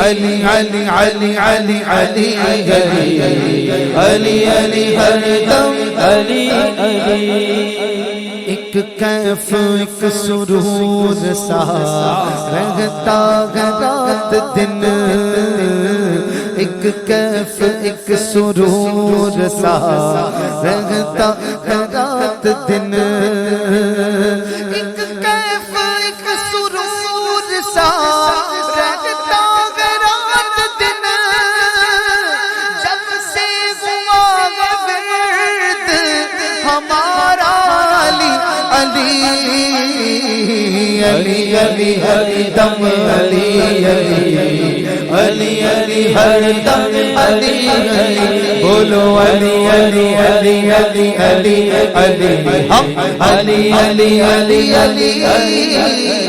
अली अली अली अली अली अली अली अली हरदम अली अली। एक कैफ एक सुरूर सा रहता है रात दिन, एक कैफ एक सुरूर सा रहता है रात दिन। एक कैफ एक सुरूर सा रहता है रात दिन, जब से हुआ है विर्द हमारा अली अली अली अली हरदम अली अली अली अली हरदम अली अली। बोलो अली अली अली अली अली अली हम अली अली अली अली अली।